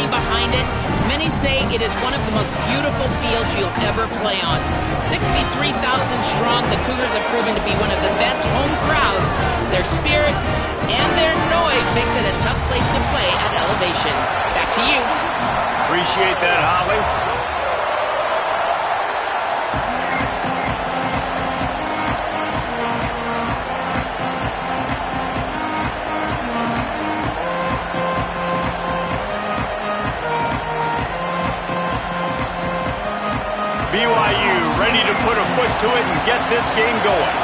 money behind it. Many say it is one of the most beautiful fields you'll ever play on. 63,000 strong, the Cougars have proven to be one of the best home crowds. Their spirit and their noise makes it a tough place to play at elevation. Back to you. Appreciate that, Holly. BYU ready to put a foot to it and get this game going.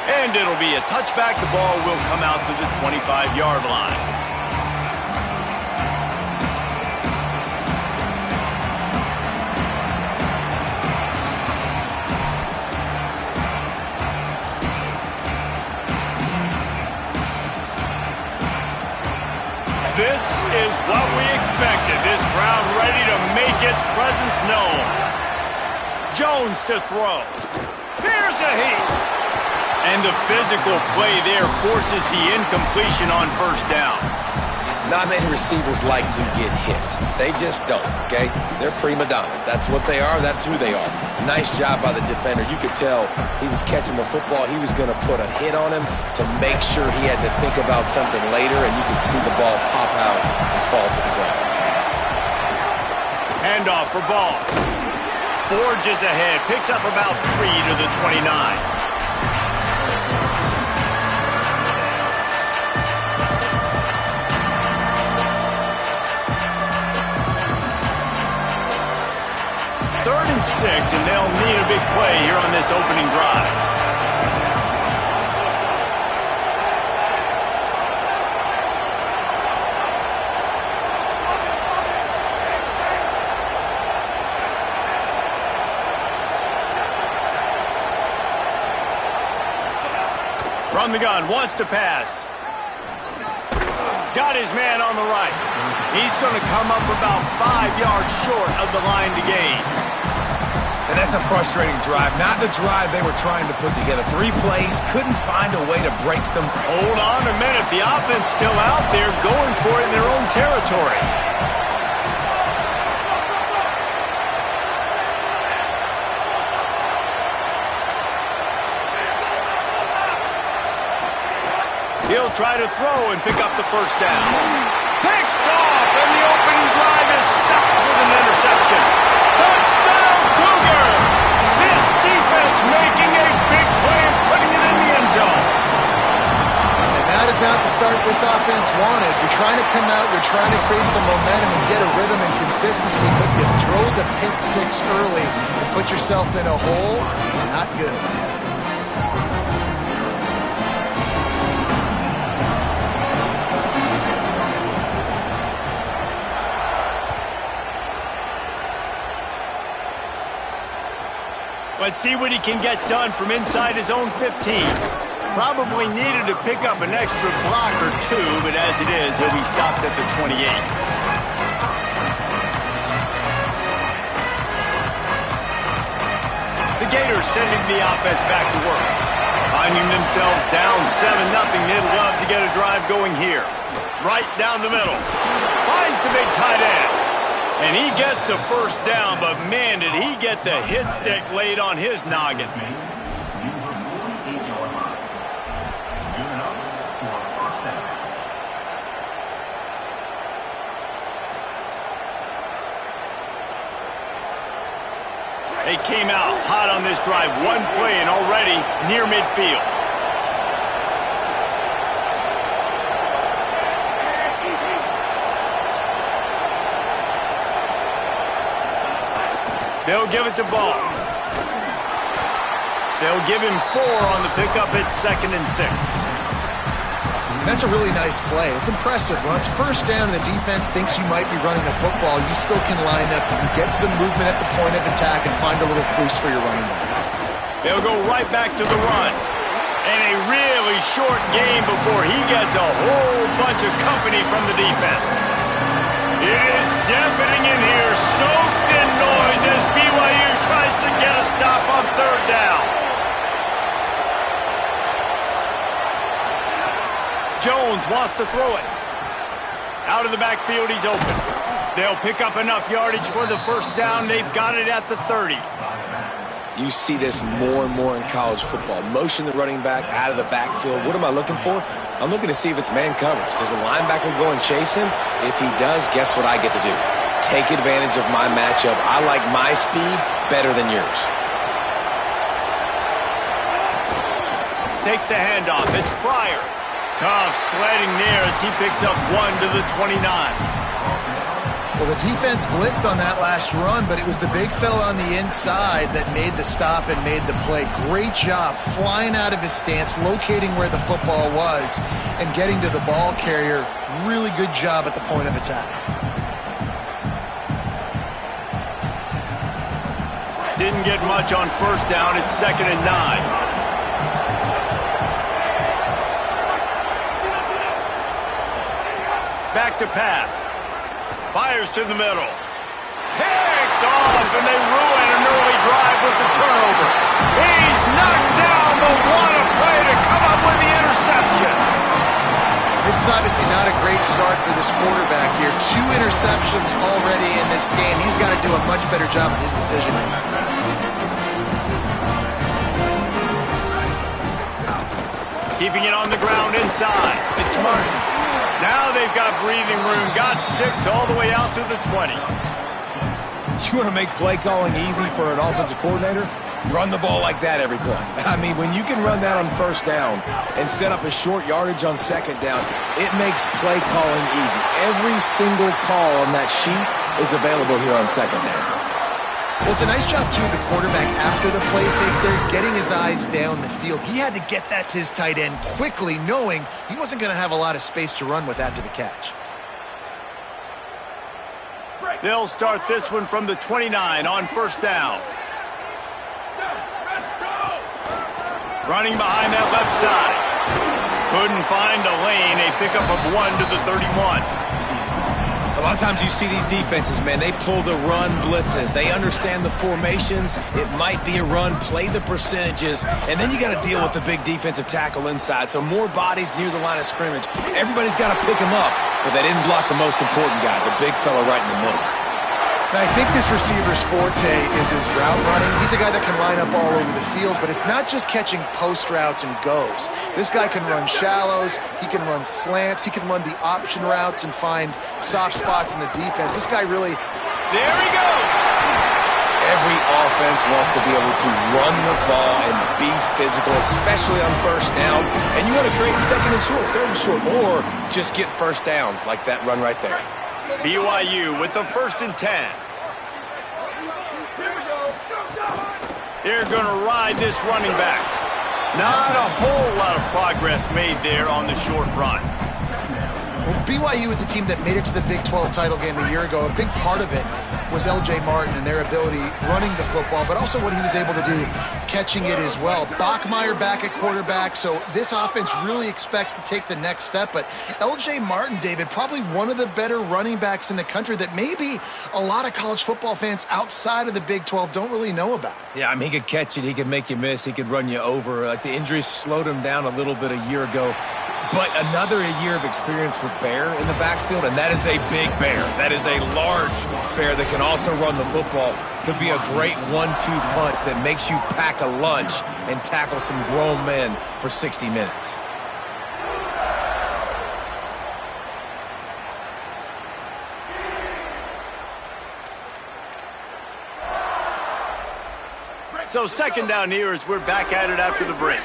And it'll be a touchback. The ball will come out to the 25-yard line. This is what we expected. This crowd ready to make its presence known. Jones to throw. Here's a heat. And the physical play there forces the incompletion on first down. Not many receivers like to get hit. They just don't, okay? They're prima donnas. That's what they are. That's who they are. Nice job by the defender. You could tell he was catching the football. He was going to put a hit on him to make sure he had to think about something later, and you could see the ball pop out and fall to the ground. Handoff for Ball. Forges ahead. Picks up about 3 to the 29. Third and 6, and they'll need a big play here on this opening drive. From the gun, wants to pass. Got his man on the right. He's going to come up about 5 yards short of the line to gain. And that's a frustrating drive. Not the drive they were trying to put together. 3 plays, couldn't find a way to break some. Hold on a minute. The offense still out there going for it in their own territory. He'll try to throw and pick up the first down. Picked off, and the opening drive is stopped with an interception. Touchdown, Cougar! This defense making a big play and putting it in the end zone. And that is not the start this offense wanted. You're trying to come out, you're trying to create some momentum and get a rhythm and consistency, but you throw the pick 6 early and put yourself in a hole. Not good. Let's see what he can get done from inside his own 15. Probably needed to pick up an extra block or 2, but as it is, he'll be stopped at the 28. The Gators sending the offense back to work. Finding themselves down 7-0, they'd love to get a drive going here. Right down the middle. Finds the big tight end. And he gets the first down, but man, did he get the hit stick laid on his noggin. They came out hot on this drive. 1 play and already near midfield. They'll give it to Ball. They'll give him 4 on the pickup at 2nd and 6. That's a really nice play. It's impressive. When it's first down and the defense thinks you might be running a football, you still can line up. You can get some movement at the point of attack and find a little crease for your running back. They'll go right back to the run. And a really short game before he gets a whole bunch of company from the defense. It is deafening in here, soaked in noise as BYU tries to get a stop on 3rd down. Jones wants to throw it. Out of the backfield, he's open. They'll pick up enough yardage for the first down. They've got it at the 30. You see this more and more in college football. Motion the running back out of the backfield. What am I looking for? I'm looking to see if it's man coverage. Does a linebacker go and chase him? If he does, guess what I get to do? Take advantage of my matchup. I like my speed better than yours. Takes the handoff. It's Pryor. Tough sledding there as he picks up 1 to the 29. Well, the defense blitzed on that last run, but it was the big fella on the inside that made the stop and made the play. Great job flying out of his stance, locating where the football was, and getting to the ball carrier. Really good job at the point of attack. Didn't get much on first down. It's 2nd and 9. Back to pass. Fires to the middle. Picked off, and they ruin an early drive with the turnover. He's knocked down, but what a play to come up with the interception. This is obviously not a great start for this quarterback here. 2 interceptions already in this game. He's got to do a much better job with his decision. Keeping it on the ground inside. It's Martin. Now they've got breathing room. Got 6 all the way out to the 20. You want to make play calling easy for an offensive coordinator? Run the ball like that every play. I mean, when you can run that on first down and set up a short yardage on second down, it makes play calling easy. Every single call on that sheet is available here on second down. Well, it's a nice job, too, the quarterback after the play fake there, getting his eyes down the field. He had to get that to his tight end quickly, knowing he wasn't going to have a lot of space to run with after the catch. They'll start this one from the 29 on first down. Running behind that left side. Couldn't find a lane. A pickup of 1 to the 31. A lot of times you see these defenses, man, they pull the run blitzes. They understand the formations. It might be a run, play the percentages, and then you got to deal with the big defensive tackle inside. So more bodies near the line of scrimmage. Everybody's got to pick him up, but they didn't block the most important guy, the big fella right in the middle. I think this receiver's forte is his route running. He's a guy that can line up all over the field, but it's not just catching post routes and goes. This guy can run shallows, he can run slants, he can run the option routes and find soft spots in the defense. This guy really... There he goes! Every offense wants to be able to run the ball and be physical, especially on first down. And you want to create second and short, third and short, or just get first downs like that run right there. BYU with the 1st and 10. They're going to ride this running back. Not a whole lot of progress made there on the short run. Well, BYU is a team that made it to the Big 12 title game a year ago. A big part of it was L.J. Martin and their ability running the football, but also what he was able to do catching it as well. Bachmeier back at quarterback, so this offense really expects to take the next step. But L.J. Martin, David, probably one of the better running backs in the country that maybe a lot of college football fans outside of the Big 12 don't really know about. Yeah, I mean, he could catch it, he could make you miss, he could run you over. Like, the injuries slowed him down a little bit a year ago. But another year of experience with Bear in the backfield, and that is a big Bear. That is a large Bear that can also run the football. Could be a great 1-2 punch that makes you pack a lunch and tackle some grown men for 60 minutes. So 2nd down here as we're back at it after the break.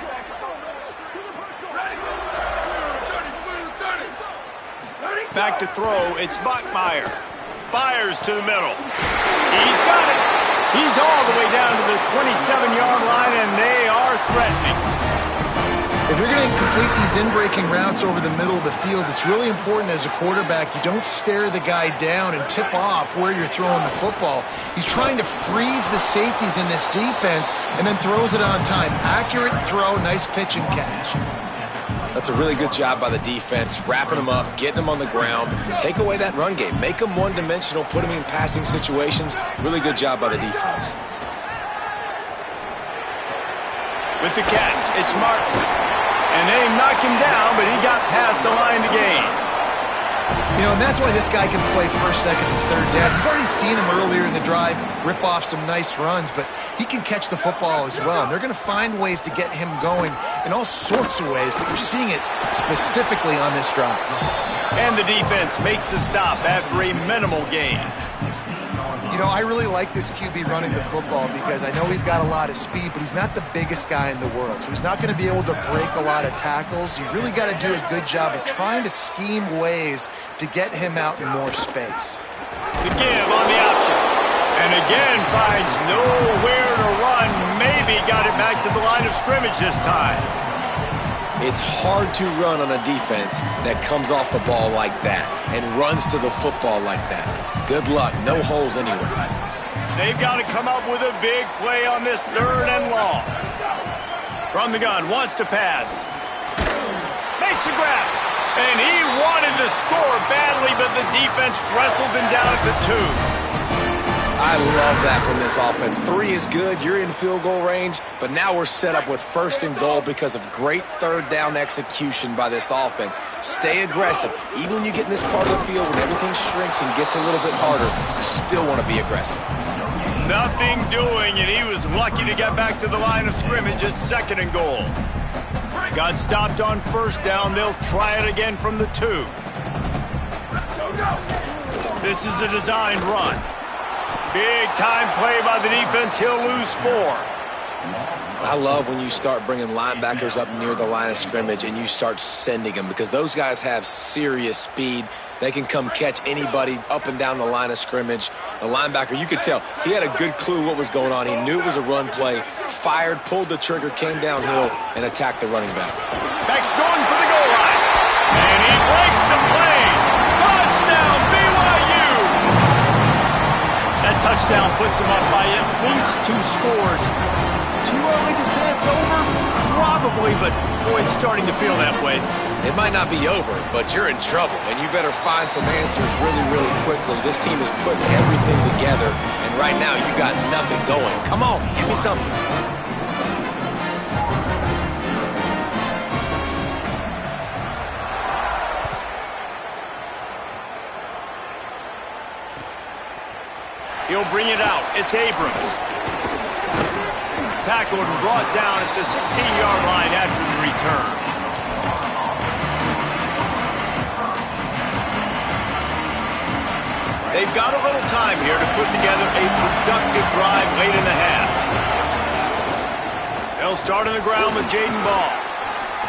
Back to throw, it's Bachmeier. Fires to the middle. He's got it. He's all the way down to the 27-yard line, and they are threatening. If you're going to complete these in-breaking routes over the middle of the field, it's really important as a quarterback you don't stare the guy down and tip off where you're throwing the football. He's trying to freeze the safeties in this defense and then throws it on time. Accurate throw, nice pitch and catch. That's a really good job by the defense, wrapping them up, getting them on the ground, take away that run game, make them one-dimensional, put them in passing situations. Really good job by the defense. With the catch, it's Martin. And they knocked him down, but he got past the line to gain. You know, and that's why this guy can play first, second, and third down. You've already seen him earlier in the drive rip off some nice runs, but he can catch the football as well. And they're going to find ways to get him going in all sorts of ways, but you're seeing it specifically on this drive. And the defense makes the stop after a minimal gain. You know, I really like this QB running the football because I know he's got a lot of speed, but he's not the biggest guy in the world. So he's not going to be able to break a lot of tackles. You really got to do a good job of trying to scheme ways to get him out in more space. The give on the option. And again finds nowhere to run. Maybe got it back to the line of scrimmage this time. It's hard to run on a defense that comes off the ball like that and runs to the football like that. Good luck. No holes anywhere. They've got to come up with a big play on this 3rd and long. From the gun, wants to pass. Makes a grab. And he wanted to score badly, but the defense wrestles him down at the 2. I love that from this offense. 3 is good. You're in field goal range, but now we're set up with 1st and goal because of great 3rd down execution by this offense. Stay aggressive. Even when you get in this part of the field when everything shrinks and gets a little bit harder, you still want to be aggressive. Nothing doing, and he was lucky to get back to the line of scrimmage at 2nd and goal. Got stopped on 1st down. They'll try it again from the 2. This is a designed run. Big time play by the defense. He'll lose 4. I love when you start bringing linebackers up near the line of scrimmage and you start sending them because those guys have serious speed. They can come catch anybody up and down the line of scrimmage. The linebacker, you could tell, he had a good clue what was going on. He knew it was a run play, fired, pulled the trigger, came downhill, and attacked the running back. Back's going for the goal line. And he breaks the play. Touchdown, BYU! That touchdown puts them up by at least 2 scores. Too early to say it's over? Probably, but boy, it's starting to feel that way. It might not be over, but you're in trouble, and you better find some answers really, really quickly. This team is putting everything together, and right now you got nothing going. Come on, give me something. He'll bring it out. It's Abrams. Tackled and brought down at the 16-yard line after the return. They've got a little time here to put together a productive drive late in the half. They'll start on the ground with Jaden Ball.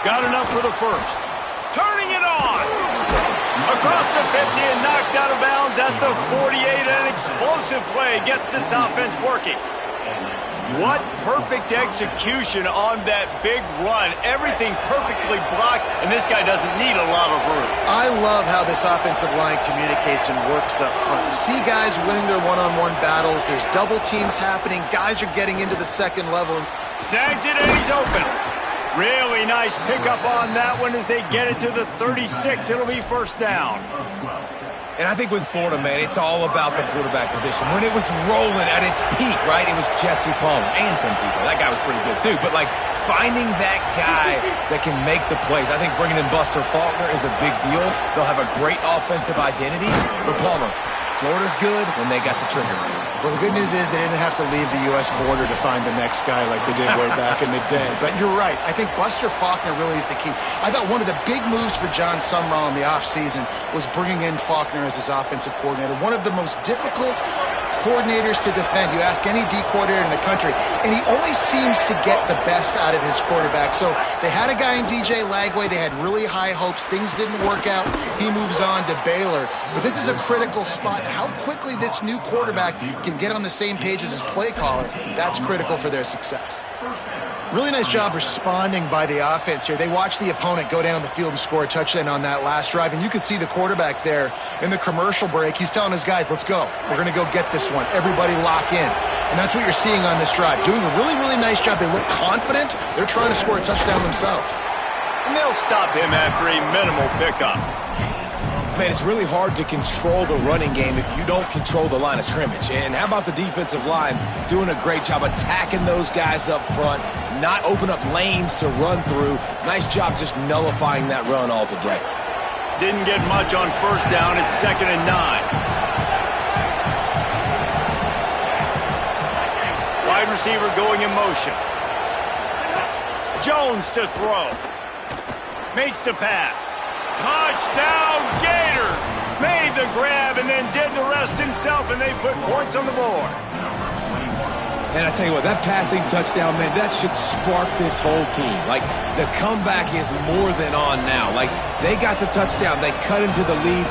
Got enough for the 1st. Turning it on! Across the 50 and knocked out of bounds at the 48. An explosive play gets this offense working. What perfect execution on that big run. Everything perfectly blocked, and this guy doesn't need a lot of room. I love how this offensive line communicates and works up front. You see guys winning their one-on-one battles. There's double teams happening. Guys are getting into the 2nd level. Snags it, and he's open. Really nice pickup on that one as they get it to the 36. It'll be 1st down. And I think with Florida, man, it's all about the quarterback position. When it was rolling at its peak, right, it was Jesse Palmer and Tim Tebow. That guy was pretty good, too. But, like, finding that guy that can make the plays. I think bringing in Buster Faulkner is a big deal. They'll have a great offensive identity. But, Palmer, Florida's good when they got the trigger. Well, the good news is they didn't have to leave the U.S. border to find the next guy like they did way back in the day. But you're right. I think Buster Faulkner really is the key. I thought one of the big moves for John Sumrall in the offseason was bringing in Faulkner as his offensive coordinator. One of the most difficult coordinators to defend. You ask any D coordinator in the country, and he always seems to get the best out of his quarterback. So they had a guy in DJ Lagway. They had really high hopes. Things didn't work out. He moves on to Baylor. But this is a critical spot. How quickly this new quarterback can get on the same page as his play caller, that's critical for their success. Really nice job responding by the offense here. They watched the opponent go down the field and score a touchdown on that last drive, and you could see the quarterback there in the commercial break. He's telling his guys, let's go. We're going to go get this one. Everybody lock in. And that's what you're seeing on this drive. Doing a really, really nice job. They look confident. They're trying to score a touchdown themselves. And they'll stop him after a minimal pickup. Man, it's really hard to control the running game if you don't control the line of scrimmage. And how about the defensive line doing a great job attacking those guys up front, not open up lanes to run through. Nice job just nullifying that run altogether. Didn't get much on first down. It's 2nd and 9. Wide receiver going in motion. Jones to throw. Makes the pass. Touchdown Gators! Made the grab and then did the rest himself, and they put points on the board. And I tell you what, that passing touchdown, man, that should spark this whole team. Like, the comeback is more than on now. Like, they got the touchdown. They cut into the lead.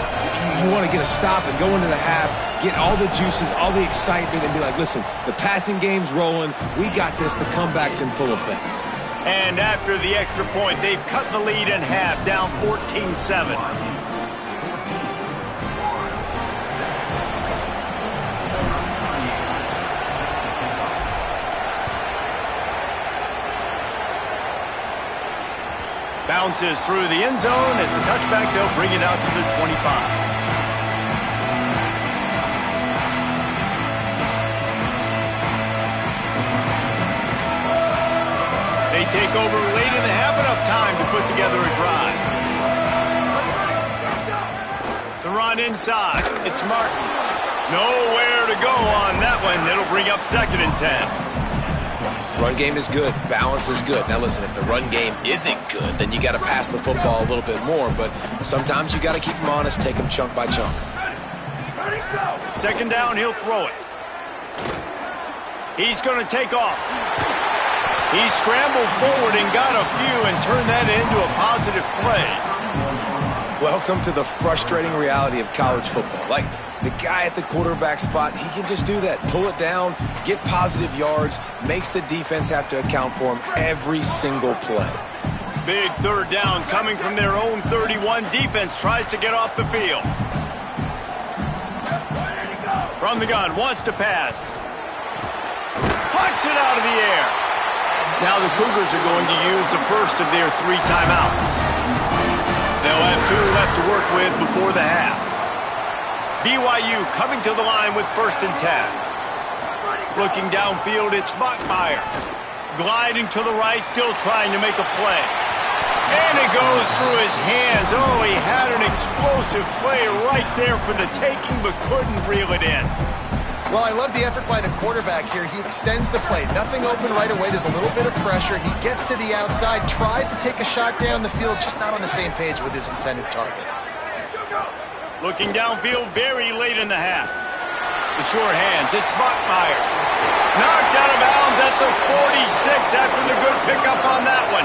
You want to get a stop and go into the half, get all the juices, all the excitement, and be like, listen, the passing game's rolling. We got this. The comeback's in full effect. And after the extra point, they've cut the lead in half, down 14-7. Bounces through the end zone. It's a touchback. They'll bring it out to the 25. They take over late in the half, enough time to put together a drive. The run inside. It's Martin. Nowhere to go on that one. It'll bring up 2nd and 10. Run game is good. Balance is good. Now, listen, if the run game isn't good, then you got to pass the football a little bit more. But sometimes you got to keep them honest, take them chunk by chunk. 2nd down, he'll throw it. He's going to take off. He scrambled forward and got a few and turned that into a positive play. Welcome to the frustrating reality of college football. Like, the guy at the quarterback spot, he can just do that. Pull it down, get positive yards, makes the defense have to account for him every single play. Big 3rd down coming from their own 31. Defense tries to get off the field. From the gun, wants to pass. Pucks it out of the air. Now the Cougars are going to use the first of their 3 timeouts. They'll have 2 left to work with before the half. BYU coming to the line with 1st and 10. Looking downfield, it's Bachmeier. Gliding to the right, still trying to make a play. And it goes through his hands. Oh, he had an explosive play right there for the taking, but couldn't reel it in. Well, I love the effort by the quarterback here. He extends the play. Nothing open right away. There's a little bit of pressure. He gets to the outside, tries to take a shot down the field, just not on the same page with his intended target. Looking downfield very late in the half. The short hands, it's Bachmeier. Knocked out of bounds at the 46 after the good pickup on that one.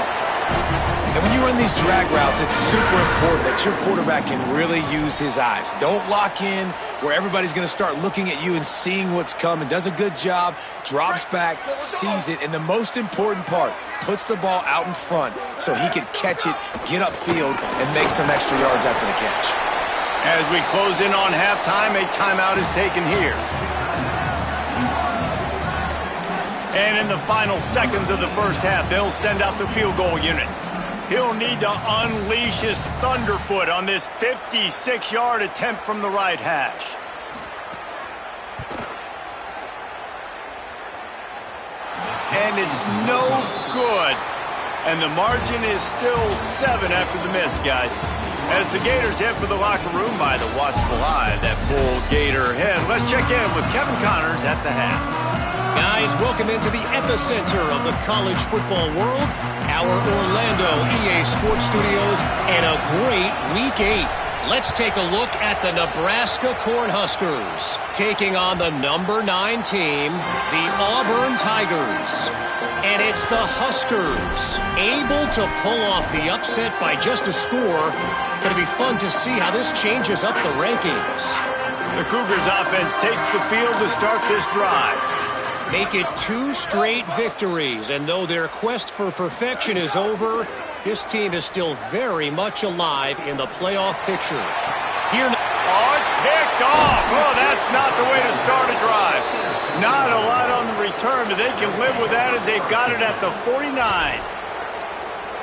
And when you run these drag routes, it's super important that your quarterback can really use his eyes. Don't lock in where everybody's going to start looking at you and seeing what's coming. Does a good job, drops back, sees it, and the most important part, puts the ball out in front so he can catch it, get upfield, and make some extra yards after the catch. As we close in on halftime, a timeout is taken here. And in the final seconds of the first half, they'll send out the field goal unit. He'll need to unleash his thunderfoot on this 56-yard attempt from the right hash. And it's no good. And the margin is still 7 after the miss, guys. As the Gators head for the locker room by the watchful eye, that bull Gator head. Let's check in with Kevin Connors at the half. Guys, welcome into the epicenter of the college football world, our Orlando EA Sports Studios, and a great Week 8. Let's take a look at the Nebraska Cornhuskers, taking on the number 9 team, the Auburn Tigers. And it's the Huskers, able to pull off the upset by just a score. Going to be fun to see how this changes up the rankings. The Cougars offense takes the field to start this drive. Make it 2 straight victories, and though their quest for perfection is over, this team is still very much alive in the playoff picture. Here, oh, it's picked off. Oh, that's not the way to start a drive. Not a lot on the return, but they can live with that as they've got it at the 49.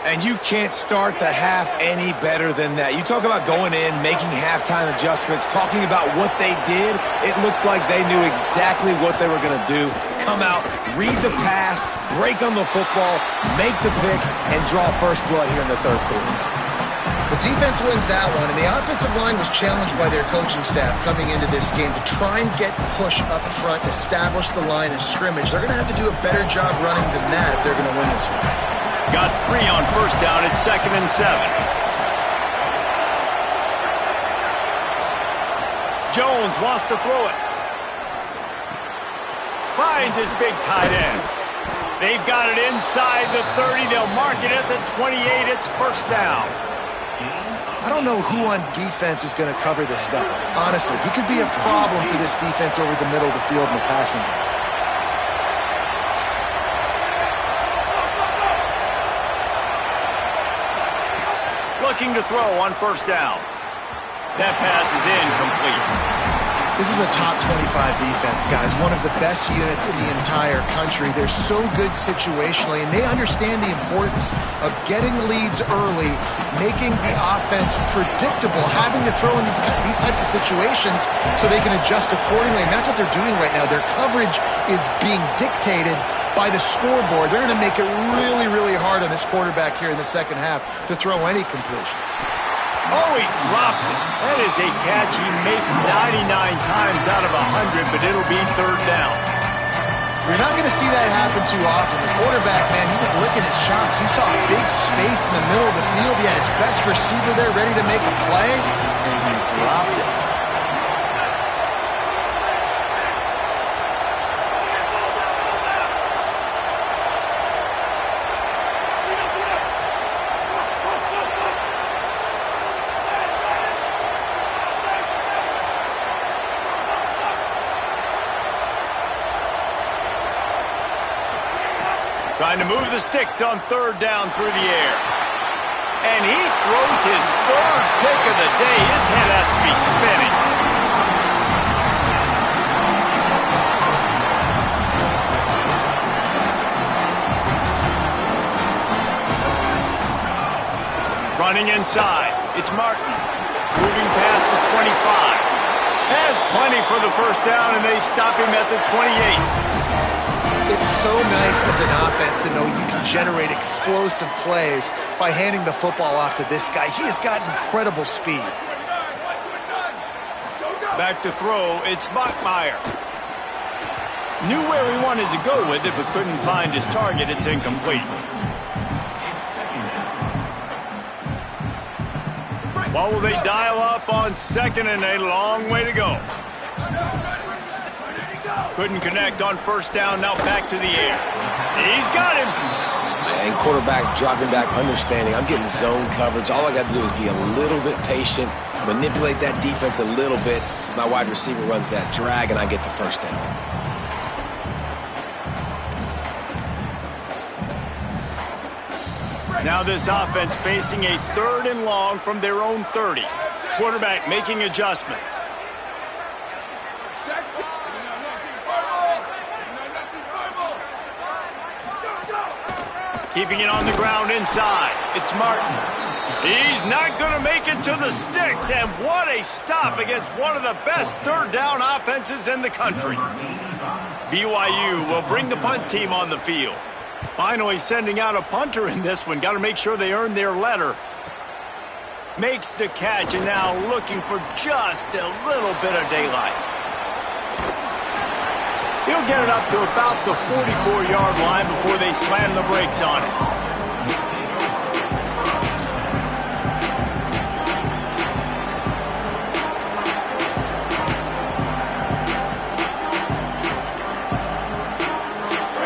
And you can't start the half any better than that. You talk about going in, making halftime adjustments, talking about what they did. It looks like they knew exactly what they were going to do. Come out, read the pass, break on the football, make the pick, and draw first blood here in the third quarter. The defense wins that one, and the offensive line was challenged by their coaching staff coming into this game to try and get push up front, establish the line of scrimmage. They're going to have to do a better job running than that if they're going to win this one. Got 3 on first down. It's 2nd and 7. Jones wants to throw it. Finds his big tight end. They've got it inside the 30. They'll mark it at the 28. It's first down. I don't know who on defense is going to cover this guy. Honestly, he could be a problem for this defense over the middle of the field in the passing game. Looking to throw on first down. That pass is incomplete. This is a top 25 defense, guys. One of the best units in the entire country. They're so good situationally, and they understand the importance of getting leads early, making the offense predictable, having to throw in these types of situations so they can adjust accordingly, and that's what they're doing right now. Their coverage is being dictated by the scoreboard. They're going to make it really, really hard on this quarterback here in the second half to throw any completions. Oh, he drops it. That is a catch he makes 99 times out of 100, but it'll be third down. You're not going to see that happen too often. The quarterback, man, he was licking his chops. He saw a big space in the middle of the field. He had his best receiver there ready to make a play, and he dropped it. Trying to move the sticks on third down through the air. And he throws his third pick of the day. His head has to be spinning. Running inside. It's Martin. Moving past the 25. Has plenty for the first down, and they stop him at the 28. It's so nice as an offense to know you can generate explosive plays by handing the football off to this guy. He has got incredible speed. Back to throw, it's Bachmeier. Knew where he wanted to go with it, but couldn't find his target. It's incomplete. What will they dial up on second, and a long way to go. Couldn't connect on first down, now back to the air. He's got him. And quarterback dropping back, understanding I'm getting zone coverage. All I got to do is be a little bit patient, manipulate that defense a little bit. My wide receiver runs that drag, and I get the first down. Now this offense facing a 3rd and long from their own 30. Quarterback making adjustments. Keeping it on the ground inside. It's Martin. He's not going to make it to the sticks, and what a stop against one of the best third down offenses in the country. BYU will bring the punt team on the field. Finally sending out a punter in this one. Got to make sure they earn their letter. Makes the catch, and now looking for just a little bit of daylight. He'll get it up to about the 44-yard line before they slam the brakes on it.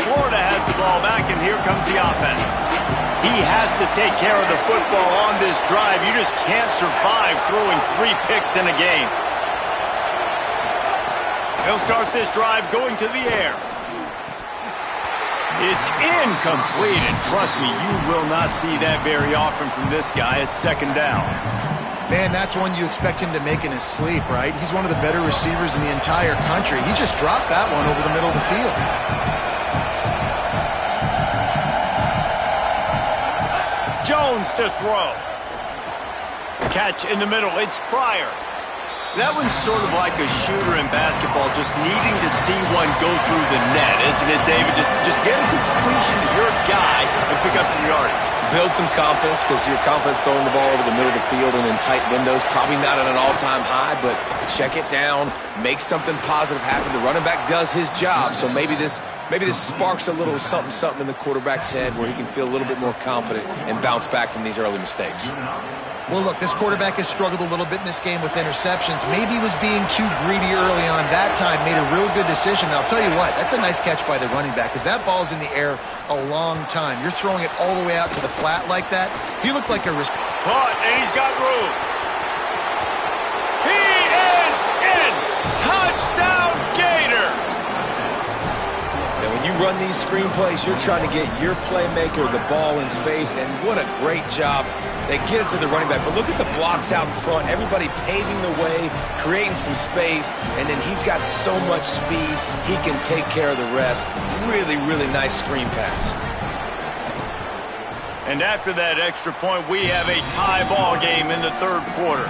Florida has the ball back, and here comes the offense. He has to take care of the football on this drive. You just can't survive throwing 3 picks in a game. He'll start this drive going to the air. It's incomplete, and trust me, you will not see that very often from this guy. It's second down. Man, that's one you expect him to make in his sleep, right? He's one of the better receivers in the entire country. He just dropped that one over the middle of the field. Jones to throw. Catch in the middle. It's Pryor. That one's sort of like a shooter in basketball, just needing to see one go through the net, isn't it, David? Just get a completion to your guy and pick up some yardage. Build some confidence, because your confidence throwing the ball over the middle of the field and in tight windows, probably not at an all-time high, but check it down, make something positive happen. The running back does his job, so maybe this sparks a little something in the quarterback's head where he can feel a little bit more confident and bounce back from these early mistakes. Well, look, this quarterback has struggled a little bit in this game with interceptions. Maybe he was being too greedy early on. That time made a real good decision. And I'll tell you what, that's a nice catch by the running back, because that ball's in the air a long time. You're throwing it all the way out to the flat like that. He looked like a risk. Caught, and he's got room. He is in! Touchdown, Gators! And when you run these screenplays, you're trying to get your playmaker the ball in space, and what a great job. They get it to the running back, but look at the blocks out in front. Everybody paving the way, creating some space, and then he's got so much speed, he can take care of the rest. Really, really nice screen pass. And after that extra point, we have a tie ball game in the third quarter.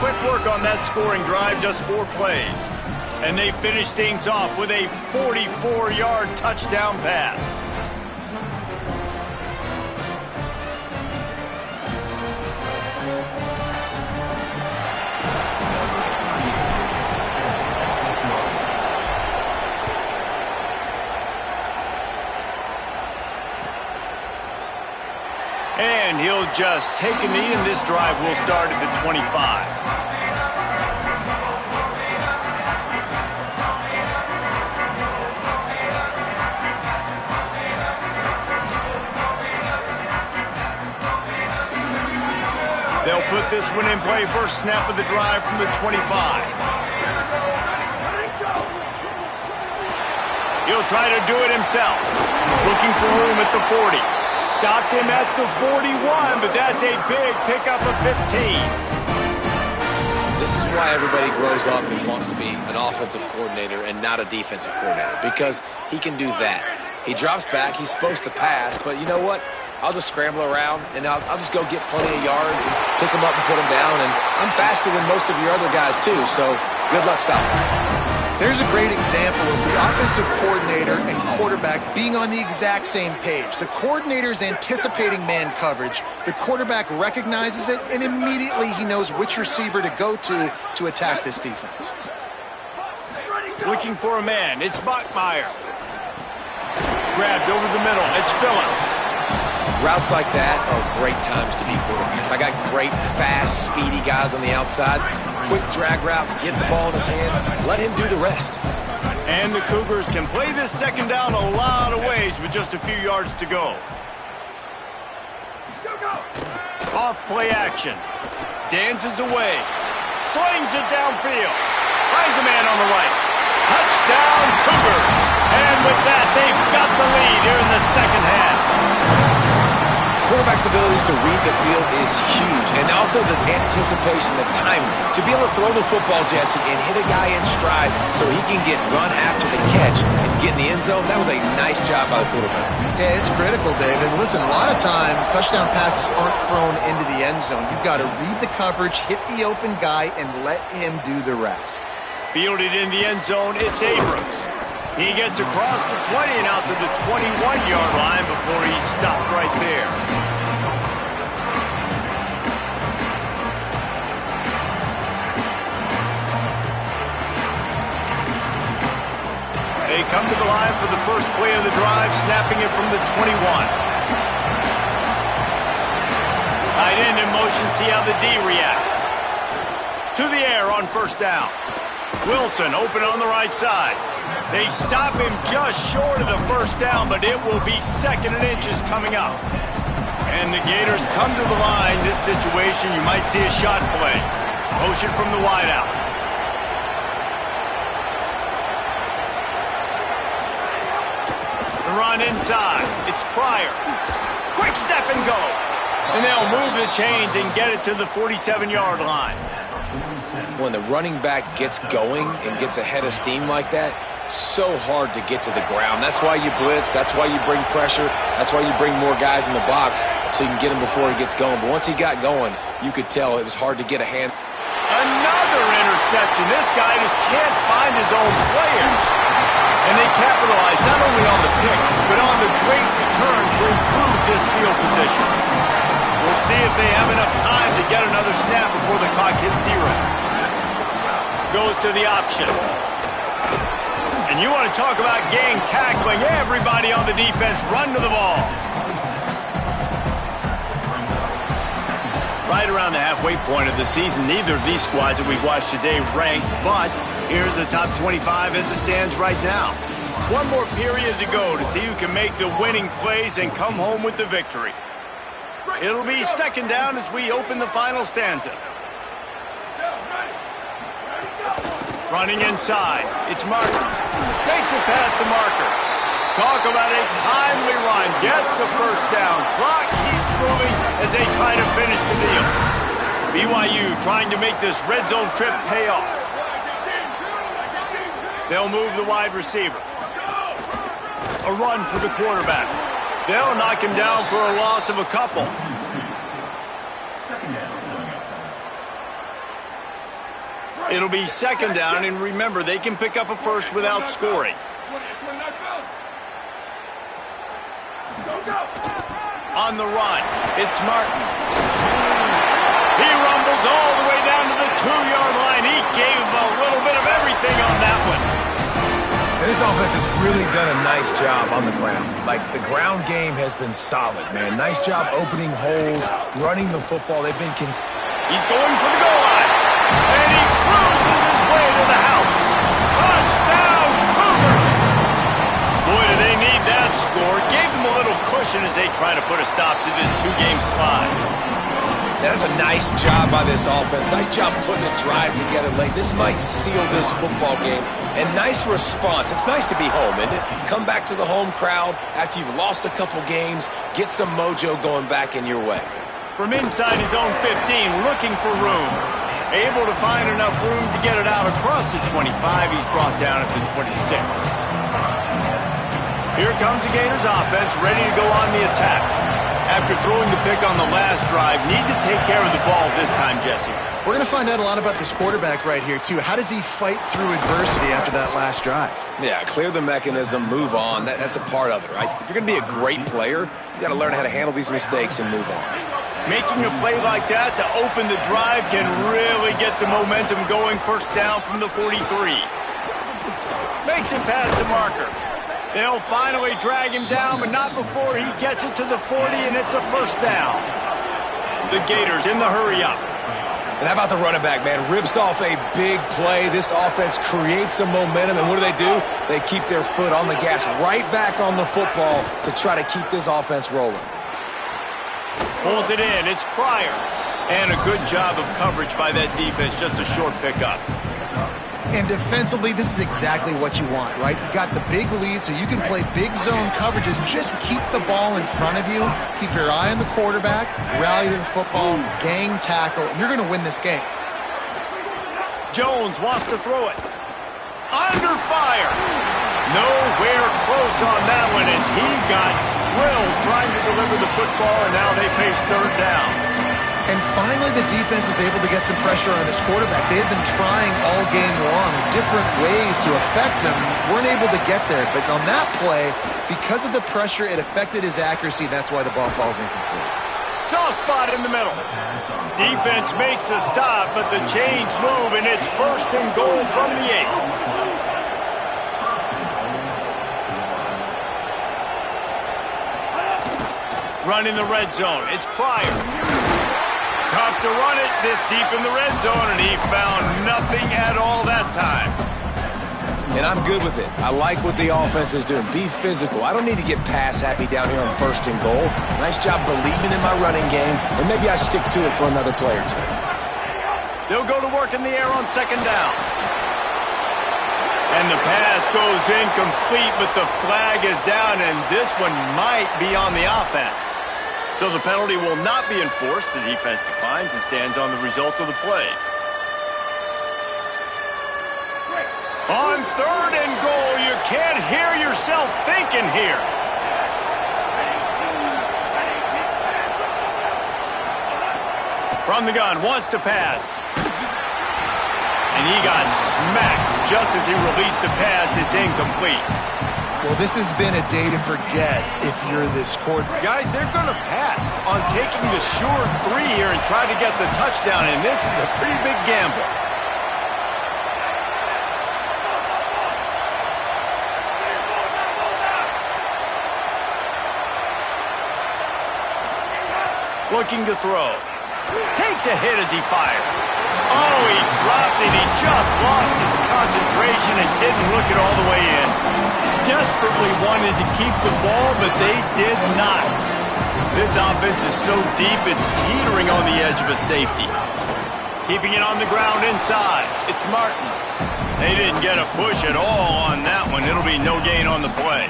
Quick work on that scoring drive, just 4 plays. And they finish things off with a 44-yard touchdown pass. And he'll just take a knee, and this drive will start at the 25. They'll put this one in play. First snap of the drive from the 25. He'll try to do it himself. Looking for room at the 40. Stopped him at the 41, but that's a big pickup of 15. This is why everybody grows up and wants to be an offensive coordinator and not a defensive coordinator, because he can do that. He drops back. He's supposed to pass, but you know what? I'll just scramble around, and I'll just go get plenty of yards and pick them up and put them down, and I'm faster than most of your other guys, too, so good luck stopping. There's a great example of the offensive coordinator and quarterback being on the exact same page. The coordinator's anticipating man coverage. The quarterback recognizes it, and immediately he knows which receiver to go to attack this defense. Looking for a man. It's Bachmeier. Grabbed over the middle. It's Phillips. Routes like that are great times to be quarterbacks. I got great, fast, speedy guys on the outside. Quick drag route, get the ball in his hands, let him do the rest. And the Cougars can play this second down a lot of ways with just a few yards to go. Off play action. Dances away. Slings it downfield. Finds a man on the right. Touchdown, Cougars. And with that, they've got the lead here in the second half. Quarterback's abilities to read the field is huge, and also the anticipation, the timing. To be able to throw the football, Jesse, and hit a guy in stride so he can get run after the catch and get in the end zone, that was a nice job by the quarterback. Yeah, it's critical, David. Listen, a lot of times touchdown passes aren't thrown into the end zone. You've got to read the coverage, hit the open guy, and let him do the rest. Fielded in the end zone, it's Abrams. He gets across the 20 and out to the 21-yard line before he stopped right there. They come to the line for the first play of the drive, snapping it from the 21. Tight end in motion, see how the D reacts. To the air on first down. Wilson open on the right side. They stop him just short of the first down, but it will be second and inches coming up. And the Gators come to the line. This situation, you might see a shot play. Motion from the wideout. The run inside. It's Pryor. Quick step and go. And they'll move the chains and get it to the 47-yard line. When the running back gets going and gets ahead of steam like that, so hard to get to the ground. That's why you blitz. That's why you bring pressure. That's why you bring more guys in the box so you can get him before he gets going. But once he got going, you could tell it was hard to get a hand. Another interception. This guy just can't find his own players. And they capitalize not only on the pick, but on the great return to improve this field position. We'll see if they have enough time to get another snap before the clock hits 0. Goes to the option. And you want to talk about gang tackling. Everybody on the defense run to the ball. Right around the halfway point of the season, neither of these squads that we've watched today ranked, but here's the top 25 as it stands right now. One more period to go to see who can make the winning plays and come home with the victory. It'll be second down as we open the final stanza. Running inside, it's Martin. Makes it past the marker. Talk about a timely run. Gets the first down. Clock keeps moving as they try to finish the deal. BYU trying to make this red zone trip pay off. They'll move the wide receiver. A run for the quarterback. They'll knock him down for a loss of a couple. It'll be second down, and remember, they can pick up a first without scoring. On the run, it's Martin. He rumbles all the way down to the 2-yard line. He gave him a little bit of everything on that one. This offense has really done a nice job on the ground. Like, the ground game has been solid, man. Nice job opening holes, running the football. They've been He's going for the goal line. And he cruises his way to the house. Touchdown, Cougars! Boy, do they need that score. Gave them a little cushion as they try to put a stop to this 2-game slide. That's a nice job by this offense. Nice job putting the drive together late. This might seal this football game. And nice response. It's nice to be home, isn't it? Come back to the home crowd after you've lost a couple games. Get some mojo going back in your way. From inside his own 15, looking for room. Able to find enough room to get it out across the 25. He's brought down at the 26. Here comes the Gators offense, ready to go on the attack. After throwing the pick on the last drive, need to take care of the ball this time, Jesse. We're going to find out a lot about this quarterback right here, too. How does he fight through adversity after that last drive? Yeah, clear the mechanism, move on. That's a part of it, right? If you're going to be a great player, you got to learn how to handle these mistakes and move on. Making a play like that to open the drive can really get the momentum going. First down from the 43. Makes it past the marker. They'll finally drag him down, but not before he gets it to the 40, and it's a first down. The Gators in the hurry-up. And how about the running back, man? Rips off a big play. This offense creates some momentum, and what do? They keep their foot on the gas, right back on the football to try to keep this offense rolling. Pulls it in. It's Pryor. And a good job of coverage by that defense. Just a short pickup. And defensively, this is exactly what you want, right? You got the big lead, so you can play big zone coverages. Just keep the ball in front of you. Keep your eye on the quarterback. Rally to the football. Gang tackle. You're going to win this game. Jones wants to throw it. Under fire. Nowhere close on that one as he got drilled trying to deliver the football, and now they face third down. And finally, the defense is able to get some pressure on this quarterback. They've been trying all game long different ways to affect him. Weren't able to get there. But on that play, because of the pressure, it affected his accuracy. That's why the ball falls incomplete. Soft spot in the middle. Defense makes a stop, but the chains move, and it's first and goal from the 8. Running the red zone. It's Pryor. Tough to run it this deep in the red zone, and he found nothing at all that time. And I'm good with it. I like what the offense is doing. Be physical. I don't need to get pass happy down here on first and goal. Nice job believing in my running game, and maybe I stick to it for another play or two. They'll go to work in the air on second down. And the pass goes incomplete, but the flag is down, and this one might be on the offense. So the penalty will not be enforced. The defense declines and stands on the result of the play. On 3rd and goal, you can't hear yourself thinking here. From the gun, wants to pass. And he got smacked just as he released the pass. It's incomplete. Well, this has been a day to forget if you're this quarterback. Guys, they're going to pass on taking the sure 3 here and try to get the touchdown, and this is a pretty big gamble. Looking to throw. Takes a hit as he fires. Oh, he dropped it. He just lost his concentration and didn't look it all the way in. Desperately wanted to keep the ball, but they did not. This offense is so deep, it's teetering on the edge of a safety. Keeping it on the ground inside. It's Martin. They didn't get a push at all on that one. It'll be no gain on the play.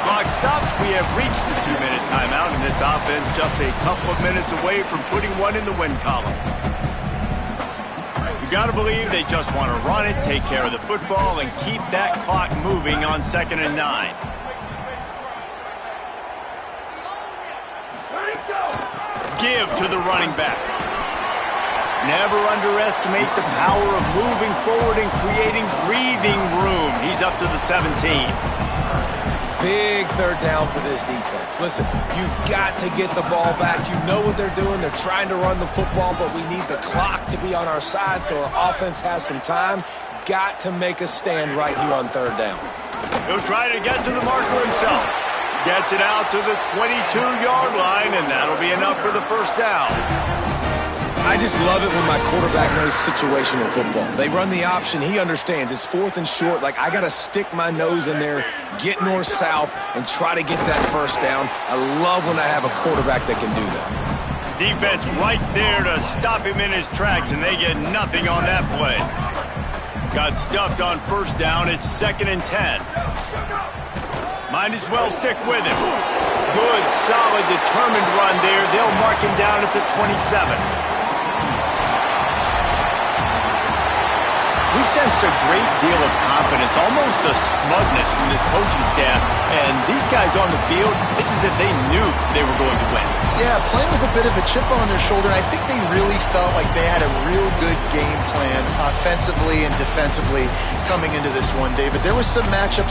Clock stops. We have reached the 2-minute timeout, and this offense just a couple of minutes away from putting one in the win column. You got to believe they just want to run it, take care of the football, and keep that clock moving on 2nd and 9. Give to the running back. Never underestimate the power of moving forward and creating breathing room. He's up to the 17. Big 3rd down for this defense. Listen, you've got to get the ball back. You know what they're doing. They're trying to run the football, but we need the clock to be on our side so our offense has some time. Got to make a stand right here on 3rd down. He'll try to get to the marker himself. Gets it out to the 22-yard line, and that'll be enough for the 1st down. I just love it when my quarterback knows situational football. They run the option. He understands. It's 4th and short. Like, I got to stick my nose in there, get north-south, and try to get that 1st down. I love when I have a quarterback that can do that. Defense right there to stop him in his tracks, and they get nothing on that play. Got stuffed on 1st down. It's 2nd and 10. Might as well stick with him. Good, solid, determined run there. They'll mark him down at the 27. We sensed a great deal of confidence, almost a smugness from this coaching staff. And these guys on the field, it's as if they knew they were going to win. Yeah, playing with a bit of a chip on their shoulder. I think they really felt like they had a real good game plan offensively and defensively coming into this one, David. There was some matchups